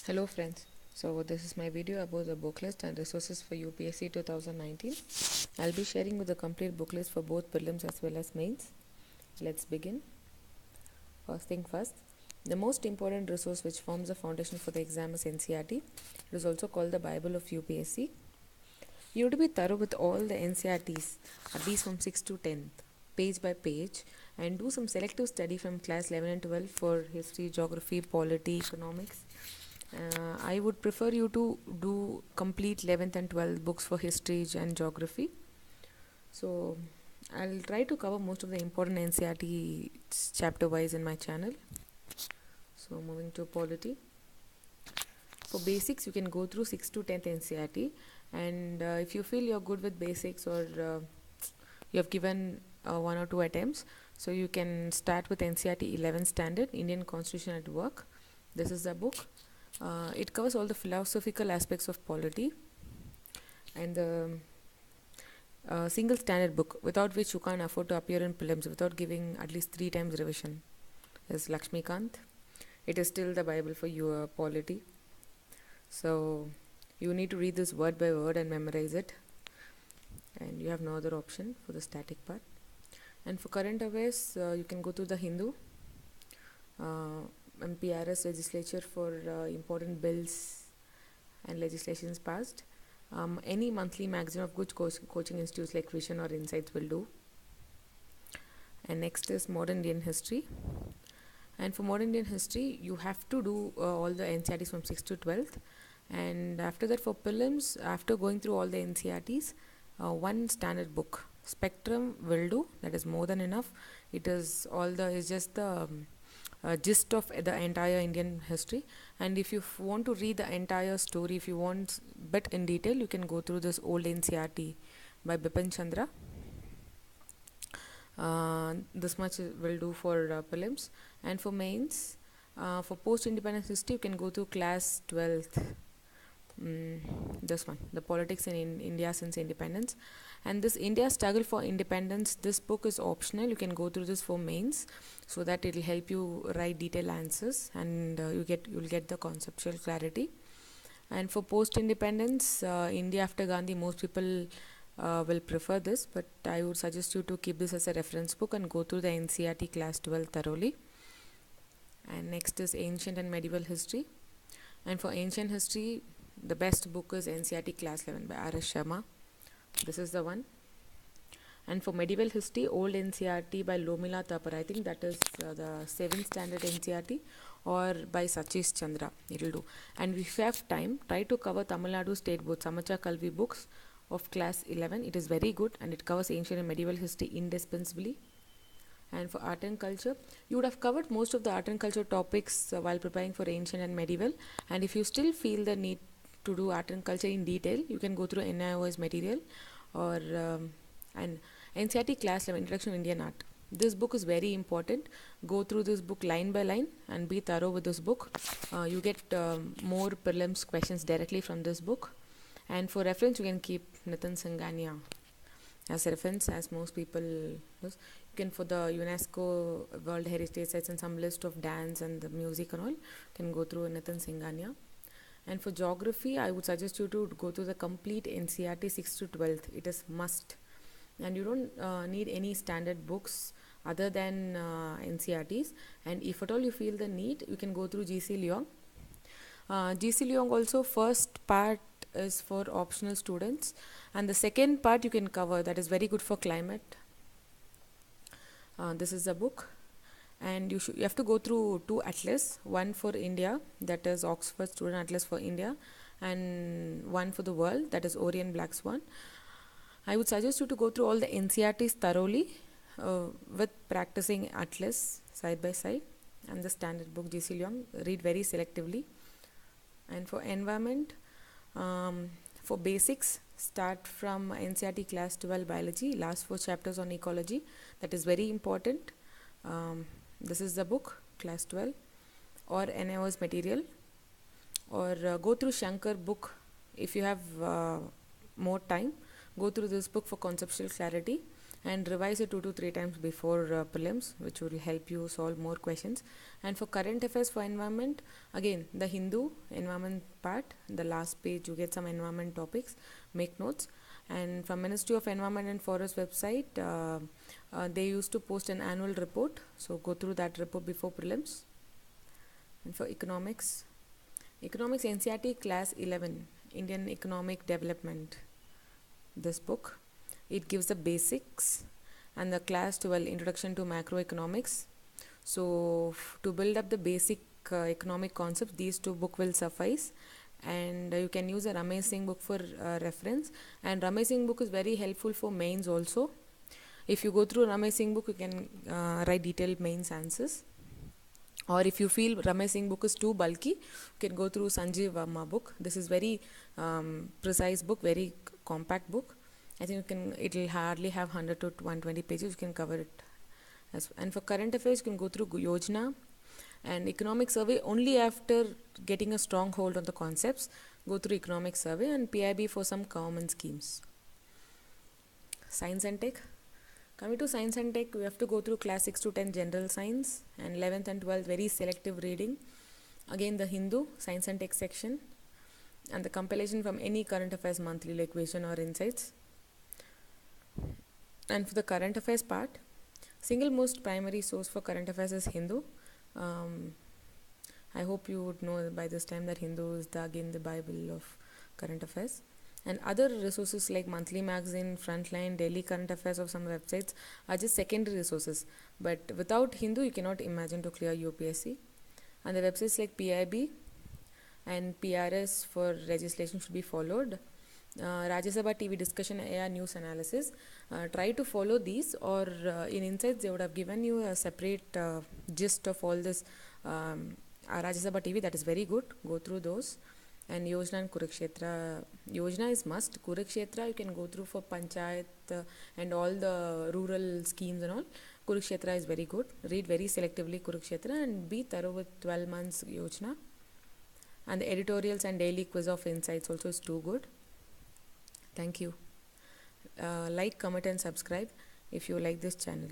Hello friends, so this is my video about the book list and resources for UPSC 2019. I'll be sharing with the complete book list for both prelims as well as mains. Let's begin. First thing first, the most important resource which forms the foundation for the exam is NCERT. It is also called the Bible of UPSC. You have to be thorough with all the NCERTs, at least from 6th to 10th, page by page, and do some selective study from class 11 and 12 for history, geography, polity, economics. I would prefer you to do complete 11th and 12th books for history and geography. So I'll try to cover most of the important NCERT chapter wise in my channel. So moving to polity. For basics, you can go through 6th to 10th NCERT, and if you feel you're good with basics or you have given one or two attempts, so you can start with NCERT 11th standard, Indian Constitution at Work. This is the book. It covers all the philosophical aspects of polity, and the single standard book without which you can't afford to appear in prelims without giving at least 3 times revision is Lakshmikant. It is still the Bible for your polity. So you need to read this word by word and memorize it, and you have no other option for the static part. And for current affairs, you can go to the Hindu, MPRS legislature for important bills and legislations passed. Any monthly magazine of good coaching institutes like Vision or Insights will do. And next is modern Indian history. And for modern Indian history, you have to do all the NCERTs from 6th to 12th. And after that, for prelims, after going through all the NCERTs, one standard book, Spectrum, will do. That is more than enough. It is it's just the gist of the entire Indian history. And if you want to read the entire story, if you want bit in detail, you can go through this old NCERT by Bipin Chandra. This much will do for prelims. And for mains, for post-independence history, you can go to class 12th. This one, the politics in India since independence, and this India struggle for independence. This book is optional. You can go through this for mains, so that it will help you write detailed answers, and you'll get the conceptual clarity. And for post-independence, India after Gandhi, most people will prefer this, but I would suggest you to keep this as a reference book and go through the NCERT class 12 thoroughly. And next is ancient and medieval history. And for ancient history, the best book is NCERT class 11 by R.S. Sharma. This is the one. And for medieval history, old NCERT by Lomila Thapar. I think that is the 7th standard NCERT, or by Satish Chandra. It will do. And if you have time, try to cover Tamil Nadu State Board Samacha Kalvi books of class 11. It is very good, and it covers ancient and medieval history indispensably. And for art and culture, you would have covered most of the art and culture topics while preparing for ancient and medieval. And if you still feel the need to do art and culture in detail, you can go through NIOS material or and NCERT class 11 Introduction to Indian Art. This book is very important. Go through this book line by line and be thorough with this book. You get more prelims questions directly from this book. And for reference, you can keep Nitin Singhania as a reference, as most people use. You can, for the UNESCO World Heritage Sites and some list of dance and the music and all, you can go through Nitin Singhania. And for geography, I would suggest you to go to the complete NCERT 6th to 12th. It is must. And you don't need any standard books other than NCERTs. And if at all you feel the need, you can go through GC Leong. GC Leong also, first part is for optional students, and the second part you can cover, that is very good for climate. This is the book, and you have to go through 2 atlas, one for India, that is Oxford Student Atlas for India, and one for the world, that is Orient Black Swan. I would suggest you to go through all the NCERTs thoroughly with practicing atlas side by side, and the standard book GC Leong, read very selectively. And for environment, for basics, start from NCERT class 12 biology, last 4 chapters on ecology. That is very important. This is the book, class 12, or NIOS material, or go through Shankar book if you have more time. Go through this book for conceptual clarity. and revise it 2 to 3 times before prelims, which will help you solve more questions. And for current affairs for environment, again the Hindu environment part, the last page you get some environment topics, make notes. And from Ministry of Environment and Forest website, they used to post an annual report, so go through that report before prelims. And for economics NCERT class 11, Indian Economic Development, this book, it gives the basics, and the class 12, Introduction to Macroeconomics. So to build up the basic economic concepts, these two books will suffice. And you can use a Ramesh Singh book for reference, and Ramesh Singh book is very helpful for mains also. If you go through Ramesh Singh book, you can write detailed mains answers. Or if you feel Ramesh Singh book is too bulky, you can go through Sanjeev Verma book. This is very precise book, very compact book. I think it will hardly have 100 to 120 pages. You can cover it. And for current affairs, you can go through Yojana and economic survey. Only after getting a strong hold on the concepts, go through economic survey and PIB for some government schemes. Science and tech. Coming to science and tech, we have to go through class 6 to 10 general science, and 11th and 12th very selective reading. Again the Hindu science and tech section, and the compilation from any current affairs monthly like Vision or Insights. And for the current affairs part, single most primary source for current affairs is Hindu. I hope you would know by this time that Hindu is again the Bible of current affairs. And other resources like monthly magazine, Frontline, daily current affairs of some websites are just secondary resources. But without Hindu, you cannot imagine to clear UPSC. And the websites like PIB and PRS for legislation should be followed. Rajya Sabha TV discussion, AR news analysis. Try to follow these, or in Insights they would have given you a separate gist of all this. Rajya Sabha TV, that is very good. Go through those. And Yojana and Kurukshetra. Yojana is must. Kurukshetra you can go through for Panchayat and all the rural schemes and all. Kurukshetra is very good. Read very selectively Kurukshetra and be thorough with 12 months Yojana. And the editorials and daily quiz of Insights also is too good. Thank you. Like, comment and subscribe if you like this channel.